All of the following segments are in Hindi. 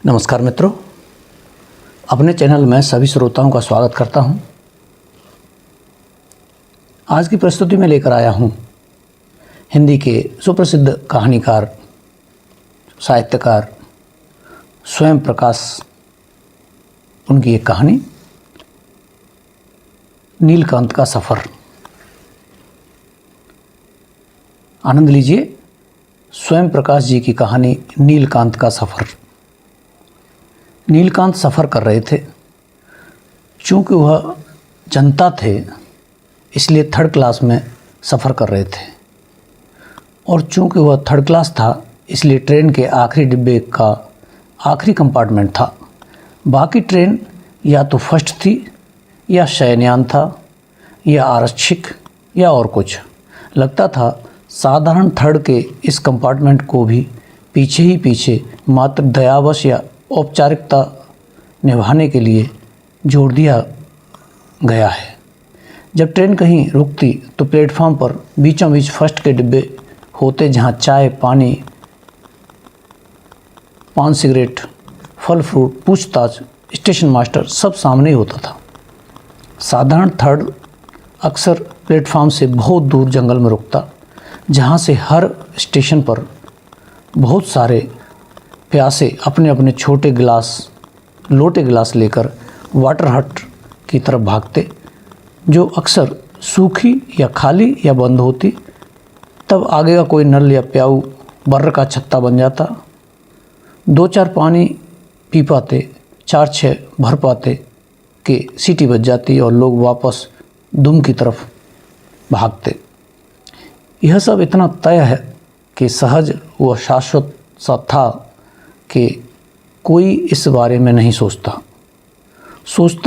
नमस्कार मित्रों, अपने चैनल में सभी श्रोताओं का स्वागत करता हूं। आज की प्रस्तुति में लेकर आया हूं हिंदी के सुप्रसिद्ध कहानीकार, साहित्यकार स्वयं प्रकाश, उनकी एक कहानी नीलकांत का सफ़र। आनंद लीजिए स्वयं प्रकाश जी की कहानी नीलकांत का सफ़र। नीलकांत सफ़र कर रहे थे। चूँकि वह जनता थे इसलिए थर्ड क्लास में सफ़र कर रहे थे, और चूँकि वह थर्ड क्लास था इसलिए ट्रेन के आखिरी डिब्बे का आखिरी कंपार्टमेंट था। बाकी ट्रेन या तो फर्स्ट थी या शयनयान था या आरक्षित या और कुछ। लगता था साधारण थर्ड के इस कंपार्टमेंट को भी पीछे ही पीछे मात्र दयावश या औपचारिकता निभाने के लिए जोड़ दिया गया है। जब ट्रेन कहीं रुकती तो प्लेटफार्म पर बीचों बीच फर्स्ट के डिब्बे होते, जहां चाय, पानी, पान, सिगरेट, फल फ्रूट, पूछताछ, स्टेशन मास्टर सब सामने ही होता था। साधारण थर्ड अक्सर प्लेटफार्म से बहुत दूर जंगल में रुकता, जहां से हर स्टेशन पर बहुत सारे प्यासे अपने अपने छोटे लोटे गिलास लेकर वाटर हट की तरफ भागते, जो अक्सर सूखी या खाली या बंद होती। तब आगे का कोई नल या प्याऊ बर्र का छत्ता बन जाता। 2-4 पानी पी पाते, 4-6 भर पाते कि सीटी बज जाती और लोग वापस दुम की तरफ भागते। यह सब इतना तय है कि सहज व शाश्वत सा था कि कोई इस बारे में नहीं सोचता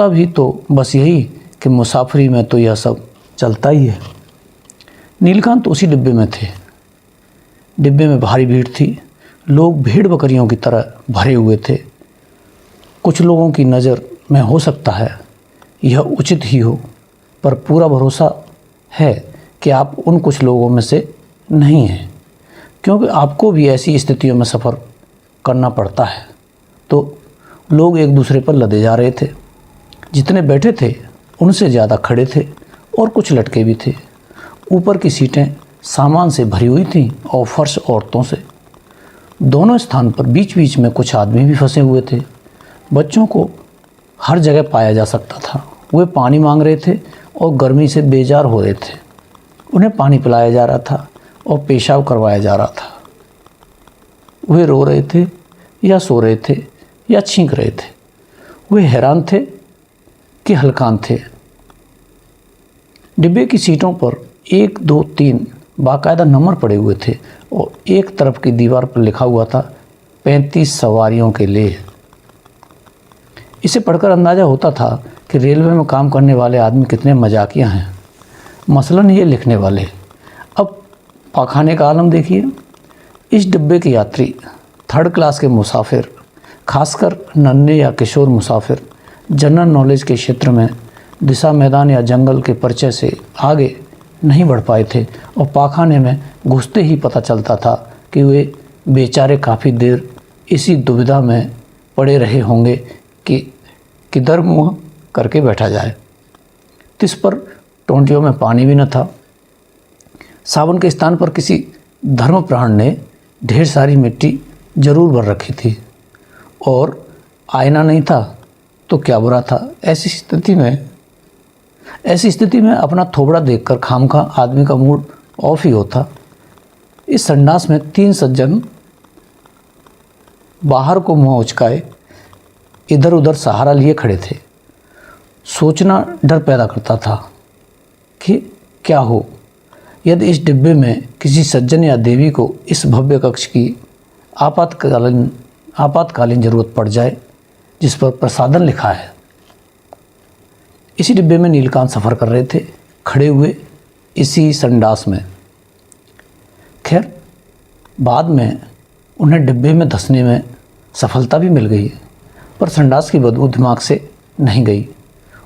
भी तो बस यही कि मुसाफरी में तो यह सब चलता ही है। नीलकांत उसी डिब्बे में थे। डिब्बे में भारी भीड़ थी। लोग भेड़ बकरियों की तरह भरे हुए थे। कुछ लोगों की नज़र में हो सकता है यह उचित ही हो, पर पूरा भरोसा है कि आप उन कुछ लोगों में से नहीं हैं, क्योंकि आपको भी ऐसी स्थितियों में सफ़र करना पड़ता है। तो लोग एक दूसरे पर लदे जा रहे थे। जितने बैठे थे उनसे ज़्यादा खड़े थे, और कुछ लटके भी थे। ऊपर की सीटें सामान से भरी हुई थीं और फर्श औरतों से। दोनों स्थान पर बीच बीच में कुछ आदमी भी फंसे हुए थे। बच्चों को हर जगह पाया जा सकता था। वे पानी मांग रहे थे और गर्मी से बेजार हो रहे थे। उन्हें पानी पिलाया जा रहा था और पेशाब करवाया जा रहा था। वे रो रहे थे या सो रहे थे या छींक रहे थे। वे हैरान थे कि हलकान थे। डिब्बे की सीटों पर 1, 2, 3 बाकायदा नंबर पड़े हुए थे, और एक तरफ की दीवार पर लिखा हुआ था 35 सवारियों के लिए। इसे पढ़कर अंदाज़ा होता था कि रेलवे में काम करने वाले आदमी कितने मजाकिया हैं। मसलन ये लिखने वाले। अब पाखाने का आलम देखिए। इस डिब्बे के यात्री, थर्ड क्लास के मुसाफिर, खासकर नन्हे या किशोर मुसाफिर, जनरल नॉलेज के क्षेत्र में दिशा, मैदान या जंगल के परिचय से आगे नहीं बढ़ पाए थे, और पाखाने में घुसते ही पता चलता था कि वे बेचारे काफ़ी देर इसी दुविधा में पड़े रहे होंगे कि किधर मुँह करके बैठा जाए। तिस पर टोंटियों में पानी भी न था। साबुन के स्थान पर किसी धर्मप्राण ने ढेर सारी मिट्टी जरूर भर रखी थी, और आईना नहीं था तो क्या बुरा था। ऐसी स्थिति में अपना थोबड़ा देखकर खामखा आदमी का मूड ऑफ ही होता। इस संडास में 3 सज्जन बाहर को मुँह उचकाए इधर उधर सहारा लिए खड़े थे। सोचना डर पैदा करता था कि क्या हो यदि इस डिब्बे में किसी सज्जन या देवी को इस भव्य कक्ष की आपातकालीन ज़रूरत पड़ जाए, जिस पर प्रसादन लिखा है। इसी डिब्बे में नीलकांत सफ़र कर रहे थे, खड़े हुए इसी संडास में। खैर, बाद में उन्हें डिब्बे में धंसने में सफलता भी मिल गई, पर संडास की बदबू दिमाग से नहीं गई।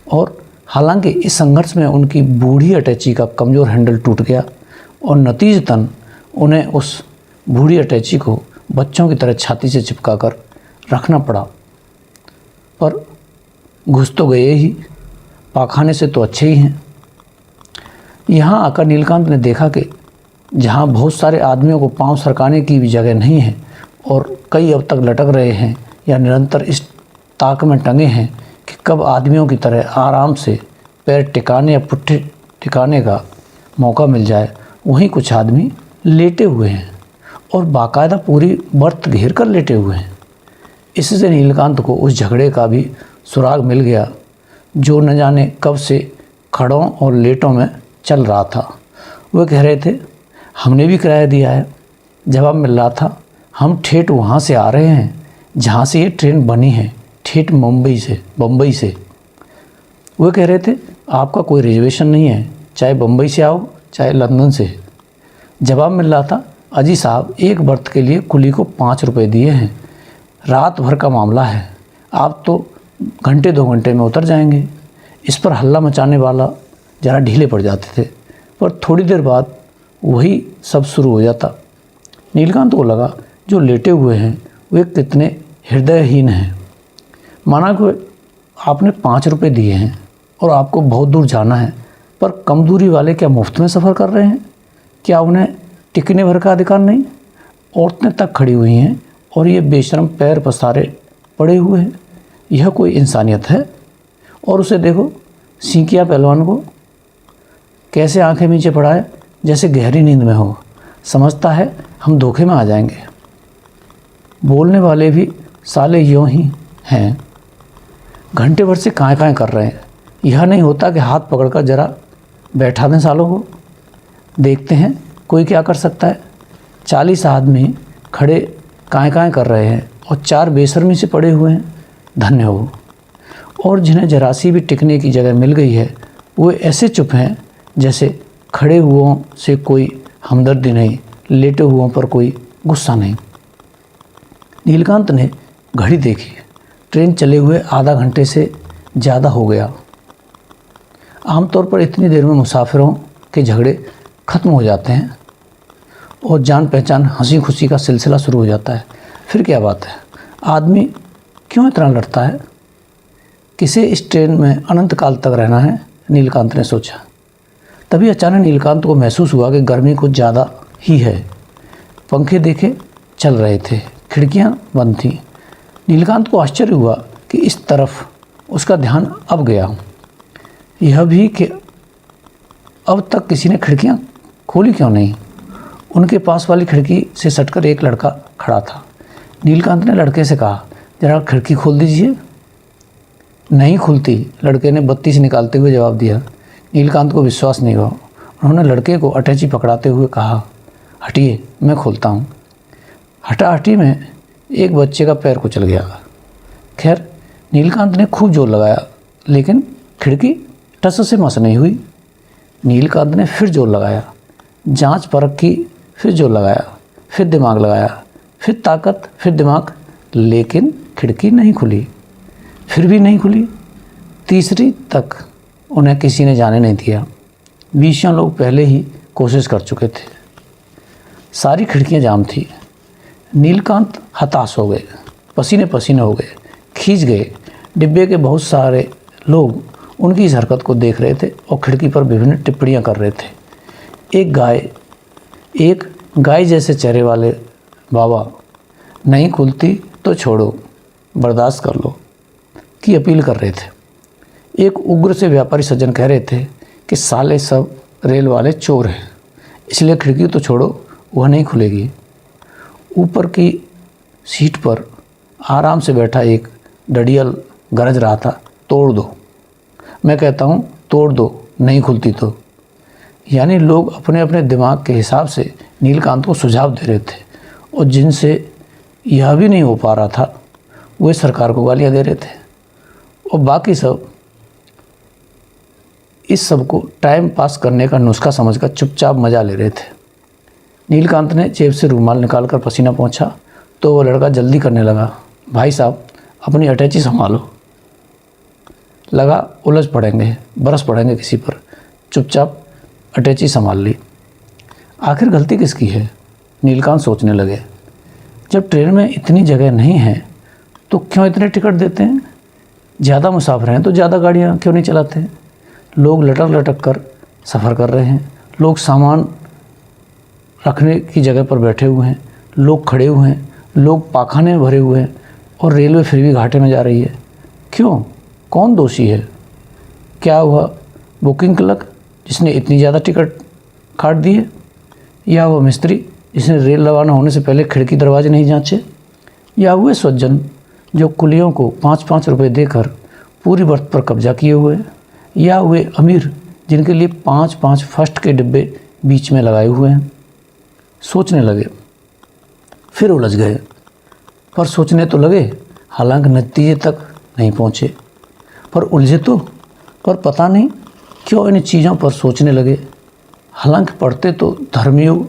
और हालांकि इस संघर्ष में उनकी बूढ़ी अटैची का कमज़ोर हैंडल टूट गया, और नतीजतन उन्हें उस बूढ़ी अटैची को बच्चों की तरह छाती से चिपकाकर रखना पड़ा, पर घुस तो गए ही, पाखाने से तो अच्छे ही हैं। यहाँ आकर नीलकांत ने देखा कि जहाँ बहुत सारे आदमियों को पांव सरकाने की भी जगह नहीं है और कई अब तक लटक रहे हैं या निरंतर इस ताक में टंगे हैं कि कब आदमियों की तरह आराम से पैर टिकाने या पुट्ठे टिकाने का मौका मिल जाए, वहीं कुछ आदमी लेटे हुए हैं और बाकायदा पूरी बर्थ घेर कर लेटे हुए हैं। इससे नीलकांत को उस झगड़े का भी सुराग मिल गया जो न जाने कब से खड़ों और लेटों में चल रहा था। वे कह रहे थे, हमने भी किराया दिया है। जवाब मिल रहा था, हम ठेठ वहाँ से आ रहे हैं जहाँ से ये ट्रेन बनी है, ठेठ बम्बई से। वे कह रहे थे, आपका कोई रिजर्वेशन नहीं है, चाहे बम्बई से आओ चाहे लंदन से। जवाब मिल रहा था, अजी साहब एक बर्थ के लिए कुली को 5 रुपये दिए हैं, रात भर का मामला है, आप तो घंटे 2 घंटे में उतर जाएंगे। इस पर हल्ला मचाने वाला ज़रा ढीले पड़ जाते थे, पर थोड़ी देर बाद वही सब शुरू हो जाता। नीलकांत को लगा जो लेटे हुए हैं वे कितने हृदयहीन हैं। माना कि आपने 5 रुपये दिए हैं और आपको बहुत दूर जाना है, पर कम दूरी वाले क्या मुफ्त में सफ़र कर रहे हैं? क्या उन्हें टिकने भर का अधिकार नहीं? औरतें तक खड़ी हुई हैं और ये बेशर्म पैर पसारे पड़े हुए हैं। यह कोई इंसानियत है? और उसे देखो, सीकिया पहलवान को कैसे आंखें नीचे पड़ा है, जैसे गहरी नींद में हो, समझता है हम धोखे में आ जाएंगे। बोलने वाले भी साले यूँ ही हैं, घंटे भर से काएं कर रहे हैं। यह नहीं होता कि हाथ पकड़कर जरा बैठा दें सालों को, देखते हैं कोई क्या कर सकता है। 40 आदमी खड़े काएं कर रहे हैं और 4 बेशर्मी से पड़े हुए हैं, धन्य हो। और जिन्हें जरा सी भी टिकने की जगह मिल गई है वो ऐसे चुप हैं जैसे खड़े हुओं से कोई हमदर्दी नहीं, लेटे हुओं पर कोई गुस्सा नहीं। नीलकांत ने घड़ी देखी, ट्रेन चले हुए आधा घंटे से ज़्यादा हो गया। आमतौर पर इतनी देर में मुसाफिरों के झगड़े ख़त्म हो जाते हैं और जान पहचान हंसी खुशी का सिलसिला शुरू हो जाता है। फिर क्या बात है, आदमी क्यों इतना लड़ता है? किसे इस ट्रेन में अनंत काल तक रहना है? नीलकांत ने सोचा। तभी अचानक नीलकांत को महसूस हुआ कि गर्मी कुछ ज़्यादा ही है। पंखे देखे चल रहे थे, खिड़कियां बंद थीं। नीलकांत को आश्चर्य हुआ कि इस तरफ उसका ध्यान अब गया। यह भी कि अब तक किसी ने खिड़कियां खोली क्यों नहीं। उनके पास वाली खिड़की से सटकर एक लड़का खड़ा था। नीलकांत ने लड़के से कहा, जरा खिड़की खोल दीजिए। नहीं खुलती, लड़के ने बत्ती से निकालते हुए जवाब दिया। नीलकांत को विश्वास नहीं हुआ। उन्होंने लड़के को अटैची पकड़ाते हुए कहा, हटिए मैं खोलता हूँ। हटाहटी में एक बच्चे का पैर कुचल गया। खैर, नीलकांत ने खूब जोर लगाया, लेकिन खिड़की टस से मस नहीं हुई। नीलकांत ने फिर जोर लगाया, जांच परख की, फिर जोर लगाया, फिर दिमाग लगाया, फिर ताकत, फिर दिमाग, लेकिन खिड़की नहीं खुली। फिर भी नहीं खुली। तीसरी तक उन्हें किसी ने जाने नहीं दिया। 20 लोग पहले ही कोशिश कर चुके थे। सारी खिड़कियां जाम थी। नीलकांत हताश हो गए, पसीने पसीने हो गए, खींच गए। डिब्बे के बहुत सारे लोग उनकी इस हरकत को देख रहे थे और खिड़की पर विभिन्न टिप्पणियां कर रहे थे। एक गाय जैसे चेहरे वाले बाबा, नहीं खुलती तो छोड़ो, बर्दाश्त कर लो, की अपील कर रहे थे। एक उग्र से व्यापारी सज्जन कह रहे थे कि साले सब रेल वाले चोर हैं, इसलिए खिड़की तो छोड़ो, वह नहीं खुलेगी। ऊपर की सीट पर आराम से बैठा एक डडियल गरज रहा था, तोड़ दो। मैं कहता हूँ तोड़ दो, नहीं खुलती तो। यानी लोग अपने अपने दिमाग के हिसाब से नीलकांत को सुझाव दे रहे थे और जिनसे यह भी नहीं हो पा रहा था वे सरकार को गालियाँ दे रहे थे और बाकी सब इस सब को टाइम पास करने का नुस्खा समझकर चुपचाप मज़ा ले रहे थे। नीलकांत ने जेब से रूमाल निकालकर पसीना पोंछा तो वो लड़का जल्दी करने लगा, भाई साहब अपनी अटैची संभालो। लगा उलझ पड़ेंगे, बरस पड़ेंगे किसी पर। चुपचाप अटैची संभाल ली। आखिर गलती किसकी है? नीलकांत सोचने लगे। जब ट्रेन में इतनी जगह नहीं है तो क्यों इतने टिकट देते हैं? ज़्यादा मुसाफिर हैं तो ज़्यादा गाड़ियाँ क्यों नहीं चलाते हैं? लोग लटक लटक कर सफ़र कर रहे हैं, लोग सामान रखने की जगह पर बैठे हुए हैं, लोग खड़े हुए हैं, लोग पाखाने में भरे हुए हैं और रेलवे फिर भी घाटे में जा रही है। क्यों? कौन दोषी है? क्या हुआ बुकिंग क्लर्क जिसने इतनी ज़्यादा टिकट काट दिए, या वह मिस्त्री जिसने रेल रवाना होने से पहले खिड़की दरवाजे नहीं जांचे, या हुए सज्जन जो कुलियों को 5-5 रुपये देकर पूरी बर्थ पर कब्जा किए हुए हैं, या हुए अमीर जिनके लिए 5-5 फर्स्ट के डिब्बे बीच में लगाए हुए हैं। सोचने लगे, फिर उलझ गए, पर सोचने तो लगे, हालांकि नतीजे तक नहीं पहुँचे। पर उलझे तो, पर पता नहीं क्यों इन चीज़ों पर सोचने लगे। हालांकि पढ़ते तो धर्मयुग,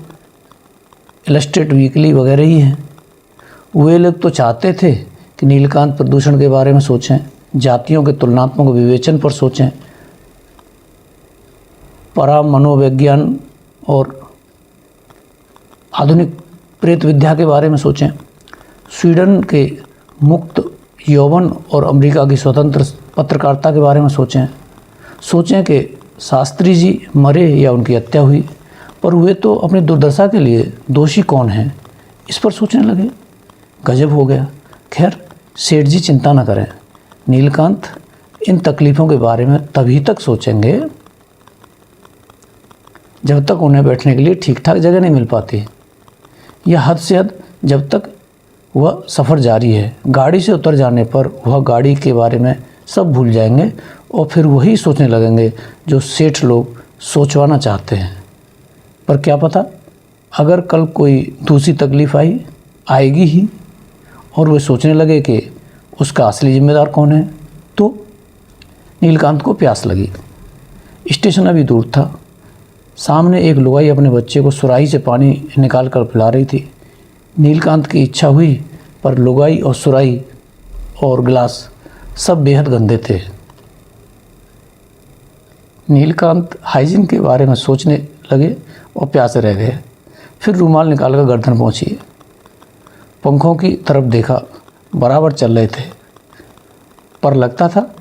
इलस्ट्रेट वीकली वगैरह ही हैं। वे लोग तो चाहते थे कि नीलकांत प्रदूषण के बारे में सोचें, जातियों के तुलनात्मक विवेचन पर सोचें, परा मनोविज्ञान और आधुनिक प्रेत विद्या के बारे में सोचें, स्वीडन के मुक्त यौवन और अमेरिका की स्वतंत्र पत्रकारिता के बारे में सोचें कि शास्त्री जी मरे या उनकी हत्या हुई, पर वे तो अपनी दुर्दशा के लिए दोषी कौन हैं, इस पर सोचने लगे। गजब हो गया। खैर, सेठ जी चिंता न करें, नीलकांत इन तकलीफ़ों के बारे में तभी तक सोचेंगे जब तक उन्हें बैठने के लिए ठीक ठाक जगह नहीं मिल पाती, या हद से हद जब तक वह सफ़र जारी है। गाड़ी से उतर जाने पर वह गाड़ी के बारे में सब भूल जाएंगे और फिर वही सोचने लगेंगे जो सेठ लोग सोचवाना चाहते हैं। पर क्या पता, अगर कल कोई दूसरी तकलीफ़ आएगी ही और वे सोचने लगे कि उसका असली जिम्मेदार कौन है, तो नीलकांत को प्यास लगी। स्टेशन अभी दूर था। सामने एक लुगाई अपने बच्चे को सुराही से पानी निकाल कर पिला रही थी। नीलकांत की इच्छा हुई, पर लुगाई और सुराही और गिलास सब बेहद गंदे थे। नीलकांत हाइजीन के बारे में सोचने लगे और प्यासे रह गए। फिर रूमाल निकालकर गर्दन पहुँची। पंखों की तरफ देखा, बराबर चल रहे थे, पर लगता था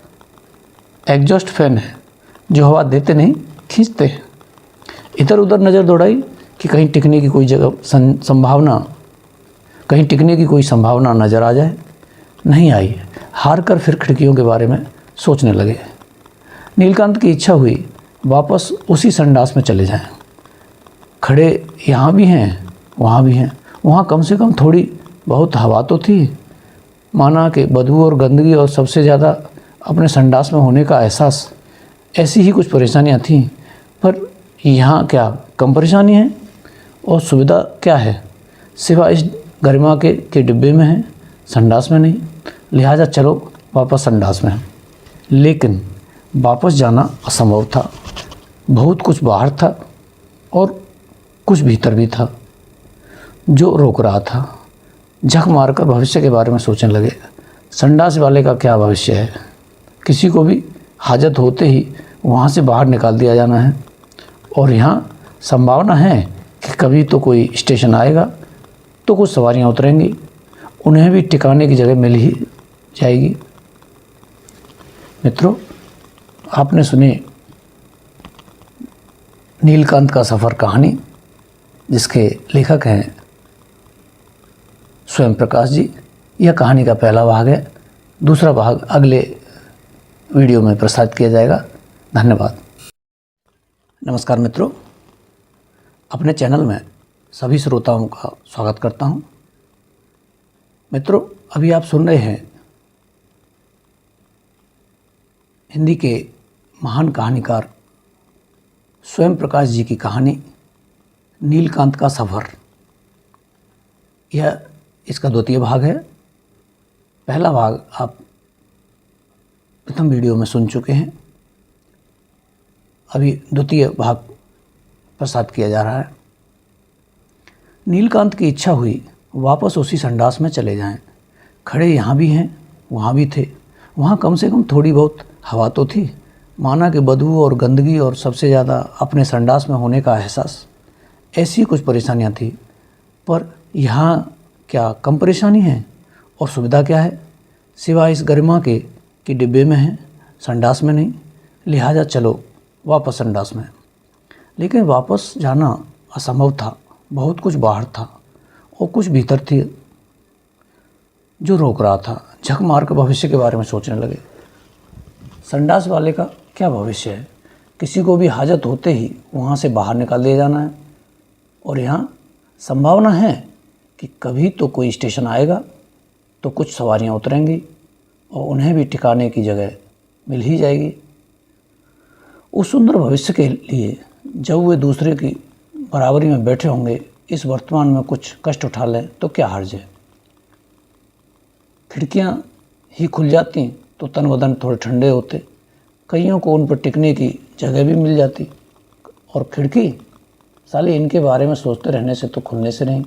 एग्जॉस्ट फैन है जो हवा देते नहीं खींचते हैं। इधर उधर नज़र दौड़ाई कि कहीं टिकने की कोई संभावना नज़र आ जाए। नहीं आई। हार कर फिर खिड़कियों के बारे में सोचने लगे। नीलकांत की इच्छा हुई वापस उसी संडास में चले जाएं। खड़े यहाँ भी हैं, वहाँ भी हैं। वहाँ कम से कम थोड़ी बहुत हवा तो थी। माना कि बदबू और गंदगी और सबसे ज़्यादा अपने संडास में होने का एहसास, ऐसी ही कुछ परेशानियाँ थीं। पर यहाँ क्या कम परेशानी है? और सुविधा क्या है? सिवा इस गरिमा के डिब्बे में है, संडास में नहीं। लिहाजा चलो वापस संडास में। लेकिन वापस जाना असंभव था। बहुत कुछ बाहर था और कुछ भीतर भी था जो रोक रहा था। झक मारकर भविष्य के बारे में सोचने लगे। संडास वाले का क्या भविष्य है? किसी को भी हाजत होते ही वहाँ से बाहर निकाल दिया जाना है। और यहाँ संभावना है कि कभी तो कोई स्टेशन आएगा तो कुछ सवारियाँ उतरेंगी, उन्हें भी टिकाने की जगह मिल ही जाएगी। मित्रों, आपने सुनी नीलकांत का सफ़र कहानी, जिसके लेखक हैं स्वयं प्रकाश जी। यह कहानी का पहला भाग है। दूसरा भाग अगले वीडियो में प्रसारित किया जाएगा। धन्यवाद। नमस्कार मित्रों, अपने चैनल में सभी श्रोताओं का स्वागत करता हूं। मित्रों, अभी आप सुन रहे हैं हिंदी के महान कहानीकार स्वयं प्रकाश जी की कहानी नीलकांत का सफ़र। यह इसका द्वितीय भाग है। पहला भाग आप प्रथम वीडियो में सुन चुके हैं। अभी द्वितीय भाग प्रसारित किया जा रहा है। नीलकांत की इच्छा हुई वापस उसी संडास में चले जाएं। खड़े यहाँ भी हैं, वहाँ भी थे। वहाँ कम से कम थोड़ी बहुत हवा तो थी। माना कि बदबू और गंदगी और सबसे ज़्यादा अपने संडास में होने का एहसास, ऐसी कुछ परेशानियाँ थी। पर यहाँ क्या कम परेशानी है? और सुविधा क्या है? सिवाय इस गरिमा के कि डिब्बे में है, संडास में नहीं, लिहाजा चलो वापस संडास में। लेकिन वापस जाना असंभव था। बहुत कुछ बाहर था और कुछ भीतर थी जो रोक रहा था। झक मार के भविष्य के बारे में सोचने लगे। संडास वाले का क्या भविष्य है? किसी को भी हाजत होते ही वहाँ से बाहर निकाल दिया जाना है। और यहाँ संभावना है कि कभी तो कोई स्टेशन आएगा तो कुछ सवारियाँ उतरेंगी और उन्हें भी ठिकाने की जगह मिल ही जाएगी। उस सुंदर भविष्य के लिए जब वे दूसरे की बराबरी में बैठे होंगे, इस वर्तमान में कुछ कष्ट उठा लें तो क्या हर्ज है। खिड़कियाँ ही खुल जाती तो तन बदन थोड़े ठंडे होते, कईयों को उन पर टिकने की जगह भी मिल जाती। और खिड़की साले इनके बारे में सोचते रहने से तो खुलने से नहीं।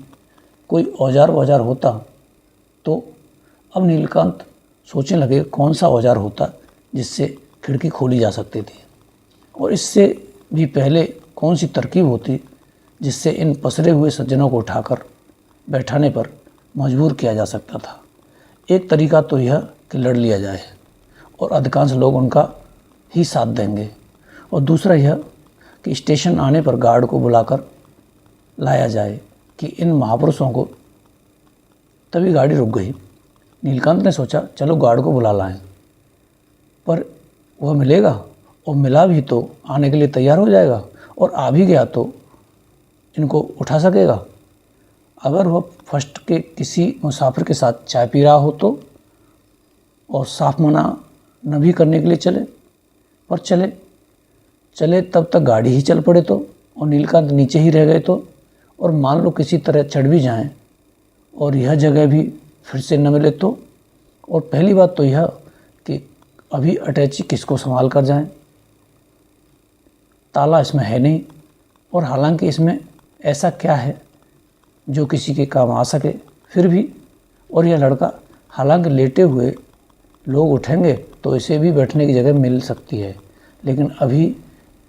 कोई औजार वौजार होता तो। अब नीलकांत सोचने लगे कौन सा औजार होता जिससे खिड़की खोली जा सकती थी, और इससे भी पहले कौन सी तरकीब होती जिससे इन पसरे हुए सज्जनों को उठाकर बैठाने पर मजबूर किया जा सकता था। एक तरीका तो यह कि लड़ लिया जाए और अधिकांश लोग उनका ही साथ देंगे, और दूसरा यह कि स्टेशन आने पर गार्ड को बुलाकर लाया जाए कि इन महापुरुषों को। तभी गाड़ी रुक गई। नीलकांत ने सोचा चलो गार्ड को बुला लाएं, पर वह मिलेगा, और मिला भी तो आने के लिए तैयार हो जाएगा, और आ भी गया तो इनको उठा सकेगा। अगर वह फर्स्ट के किसी मुसाफिर के साथ चाय पी रहा हो तो, और साफ मना न भी करने के लिए चले, पर चले तब तक गाड़ी ही चल पड़े तो, और नीलकांत नीचे ही रह गए तो, और मान लो किसी तरह चढ़ भी जाएं और यह जगह भी फिर से न मिले तो। और पहली बात तो यह कि अभी अटैची किसको संभाल कर जाएं, ताला इसमें है नहीं, और हालांकि इसमें ऐसा क्या है जो किसी के काम आ सके फिर भी। और यह लड़का हालांकि लेटे हुए लोग उठेंगे तो इसे भी बैठने की जगह मिल सकती है, लेकिन अभी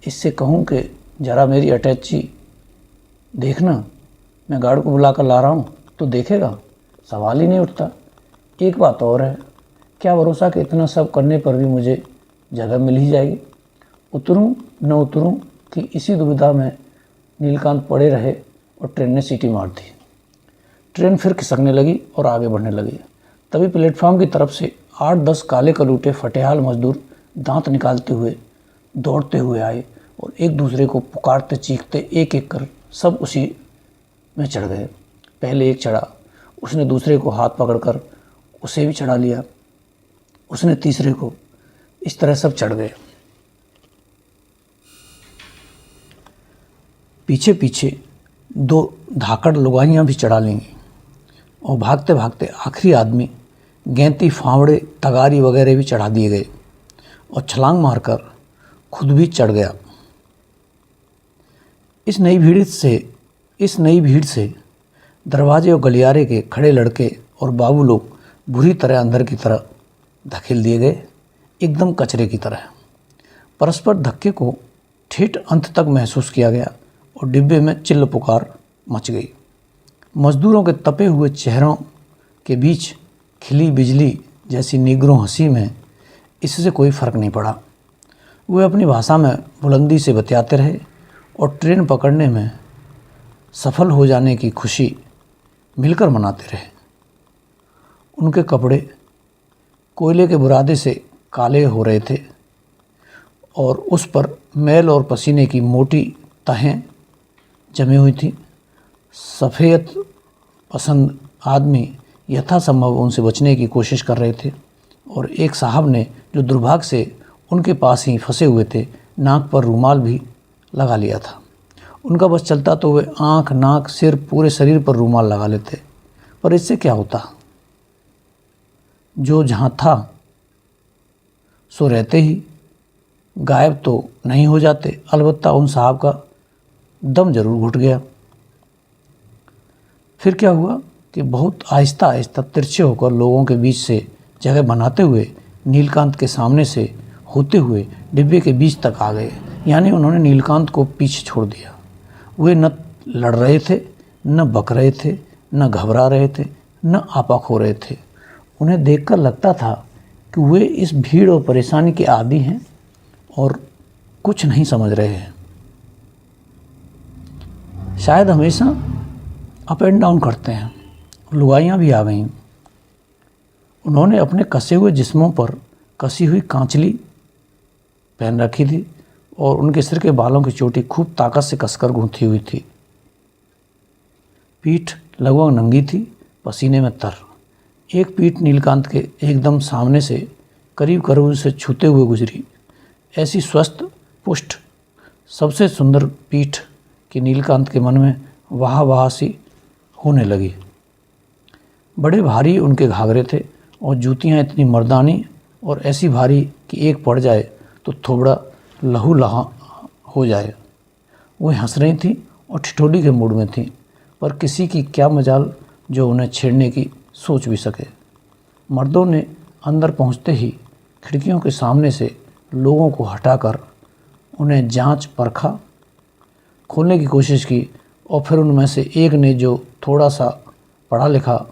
इससे कहूँ कि ज़रा मेरी अटैची देखना, मैं गार्ड को बुला कर ला रहा हूँ, तो देखेगा, सवाल ही नहीं उठता। एक बात और है, क्या भरोसा कि इतना सब करने पर भी मुझे जगह मिल ही जाएगी। उतरूँ न उतरूँ कि इसी दुविधा में नीलकांत पड़े रहे, और ट्रेन ने सीटी मार दी। ट्रेन फिर खिसकने लगी और आगे बढ़ने लगी। तभी प्लेटफॉर्म की तरफ से 8-10 काले कलूटे फटेहाल मजदूर दांत निकालते हुए दौड़ते हुए आए, और एक दूसरे को पुकारते चीखते एक एक कर सब उसी में चढ़ गए। पहले एक चढ़ा, उसने दूसरे को हाथ पकड़कर उसे भी चढ़ा लिया, उसने तीसरे को, इस तरह सब चढ़ गए। पीछे पीछे 2 धाकड़ लुगाइयाँ भी चढ़ा लेंगी, और भागते भागते आखिरी आदमी गैंती, फावड़े, तगारी वगैरह भी चढ़ा दिए गए, और छलांग मारकर खुद भी चढ़ गया। इस नई भीड़ से दरवाजे और गलियारे के खड़े लड़के और बाबू लोग बुरी तरह अंदर की तरह धकेल दिए गए, एकदम कचरे की तरह। परस्पर धक्के को ठेठ अंत तक महसूस किया गया, और डिब्बे में चिल्ल पुकार मच गई। मजदूरों के तपे हुए चेहरों के बीच खिली बिजली जैसी निगरों हंसी में इससे कोई फर्क नहीं पड़ा। वे अपनी भाषा में बुलंदी से बतियाते रहे, और ट्रेन पकड़ने में सफल हो जाने की खुशी मिलकर मनाते रहे। उनके कपड़े कोयले के बुरादे से काले हो रहे थे, और उस पर मैल और पसीने की मोटी तहें जमी हुई थी। सफ़ेद पसंद आदमी यथासंभव उनसे बचने की कोशिश कर रहे थे, और एक साहब ने, जो दुर्भाग्य से उनके पास ही फंसे हुए थे, नाक पर रूमाल भी लगा लिया था। उनका बस चलता तो वे आँख, नाक, सिर, पूरे शरीर पर रूमाल लगा लेते, पर इससे क्या होता। जो जहाँ था सो रहते ही, गायब तो नहीं हो जाते। अलबत्ता उन साहब का दम जरूर घुट गया। फिर क्या हुआ कि बहुत आहिस्ता आहिस्ता तिरछे होकर लोगों के बीच से जगह बनाते हुए नीलकांत के सामने से होते हुए डिब्बे के बीच तक आ गए। यानी उन्होंने नीलकांत को पीछे छोड़ दिया। वे न लड़ रहे थे, न बक रहे थे, न घबरा रहे थे, न आपा खो रहे थे। उन्हें देखकर लगता था कि वे इस भीड़ और परेशानी के आदी हैं और कुछ नहीं समझ रहे हैं। शायद हमेशा अप एंड डाउन करते हैं। लुगाइयाँ भी आ गईं। उन्होंने अपने कसे हुए जिस्मों पर कसी हुई कांचली पहन रखी थी और उनके सिर के बालों की चोटी खूब ताकत से कसकर गूंथी हुई थी। पीठ लगभग नंगी थी, पसीने में तर। एक पीठ नीलकांत के एकदम सामने से करीब करीब उसे छूते हुए गुजरी। ऐसी स्वस्थ पुष्ट सबसे सुंदर पीठ कि नीलकांत के मन में वाह वाह सी होने लगी। बड़े भारी उनके घाघरे थे और जूतियाँ इतनी मर्दानी और ऐसी भारी कि एक पड़ जाए तो थोबड़ा लहू लहा हो जाए। वह हंस रही थी और ठिठोली के मूड में थी, पर किसी की क्या मजाल जो उन्हें छेड़ने की सोच भी सके। मर्दों ने अंदर पहुंचते ही खिड़कियों के सामने से लोगों को हटाकर उन्हें जांच परखा, खोलने की कोशिश की और फिर उनमें से एक ने जो थोड़ा सा पढ़ा लिखा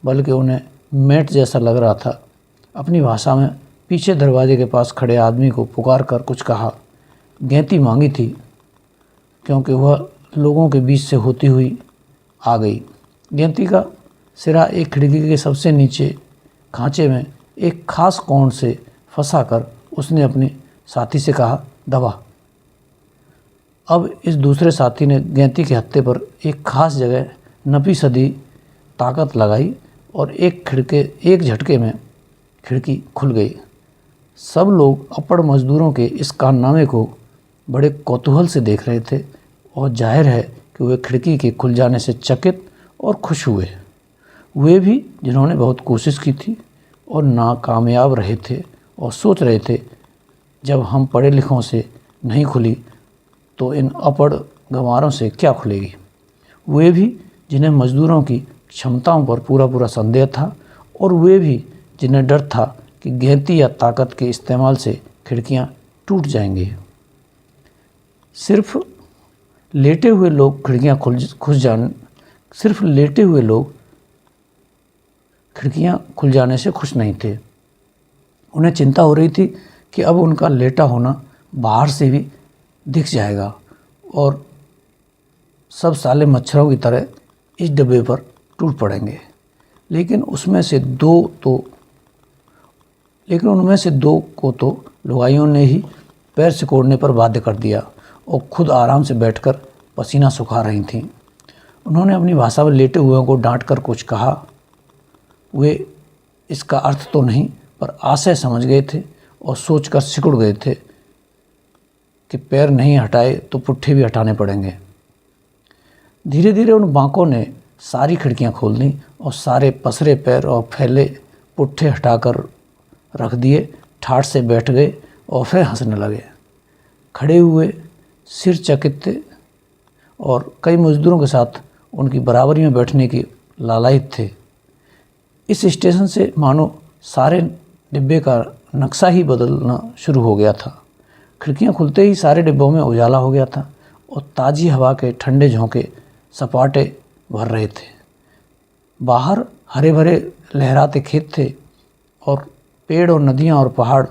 बल्कि उन्हें मैट जैसा लग रहा था, अपनी भाषा में पीछे दरवाजे के पास खड़े आदमी को पुकार कर कुछ कहा। गैंती मांगी थी क्योंकि वह लोगों के बीच से होती हुई आ गई। गैंती का सिरा एक खिड़की के सबसे नीचे खांचे में एक खास कोण से फंसा कर उसने अपने साथी से कहा, दबा। अब इस दूसरे साथी ने गैंती के हत्थे पर एक खास जगह नपी सदी ताकत लगाई और एक झटके में खिड़की खुल गई। सब लोग अपड़ मजदूरों के इस कारनामे को बड़े कौतूहल से देख रहे थे और जाहिर है कि वे खिड़की के खुल जाने से चकित और खुश हुए। वे भी जिन्होंने बहुत कोशिश की थी और नाकामयाब रहे थे और सोच रहे थे जब हम पढ़े लिखों से नहीं खुली तो इन अपड़ गंवारों से क्या खुलेगी। वे भी जिन्हें मजदूरों की क्षमताओं पर पूरा पूरा संदेह था और वे भी जिन्हें डर था कि गैंती या ताकत के इस्तेमाल से खिड़कियां टूट जाएंगी। सिर्फ लेटे हुए लोग खिड़कियां खुल जाने से खुश नहीं थे। उन्हें चिंता हो रही थी कि अब उनका लेटा होना बाहर से भी दिख जाएगा और सब साले मच्छरों की तरह इस डब्बे पर टूट पड़ेंगे। लेकिन उनमें से दो को तो लुगाइयों ने ही पैर सिकोड़ने पर बाध्य कर दिया और खुद आराम से बैठकर पसीना सुखा रही थीं। उन्होंने अपनी भाषा में लेटे हुए को डांट कर कुछ कहा। वे इसका अर्थ तो नहीं पर आशय समझ गए थे और सोचकर सिकुड़ गए थे कि पैर नहीं हटाए तो पुट्ठे भी हटाने पड़ेंगे। धीरे धीरे उन बांकों ने सारी खिड़कियां खोल दी और सारे पसरे पैर और फैले पुट्ठे हटाकर रख दिए, ठाठ से बैठ गए और फिर हंसने लगे। खड़े हुए सिर चकित थे और कई मजदूरों के साथ उनकी बराबरी में बैठने की लालायित थे। इस स्टेशन से मानो सारे डिब्बे का नक्शा ही बदलना शुरू हो गया था। खिड़कियां खुलते ही सारे डिब्बों में उजाला हो गया था और ताज़ी हवा के ठंडे झोंके सपाटे भर रहे थे। बाहर हरे भरे लहराते खेत थे और पेड़ और नदियां और पहाड़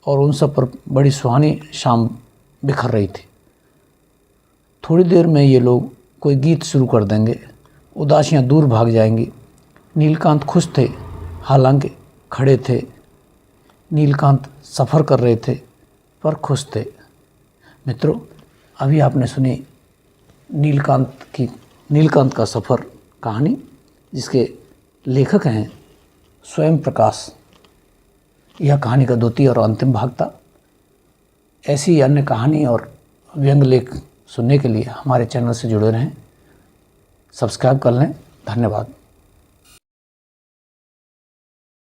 और उन सब पर बड़ी सुहानी शाम बिखर रही थी। थोड़ी देर में ये लोग कोई गीत शुरू कर देंगे, उदासियां दूर भाग जाएंगी। नीलकांत खुश थे, हालांकि खड़े थे। नीलकांत सफ़र कर रहे थे पर खुश थे। मित्रों, अभी आपने सुनी नीलकांत का सफ़र कहानी, जिसके लेखक हैं स्वयं प्रकाश। यह कहानी का द्वितीय और अंतिम भाग था। ऐसी अन्य कहानी और व्यंग लेख सुनने के लिए हमारे चैनल से जुड़े रहें, सब्सक्राइब कर लें। धन्यवाद।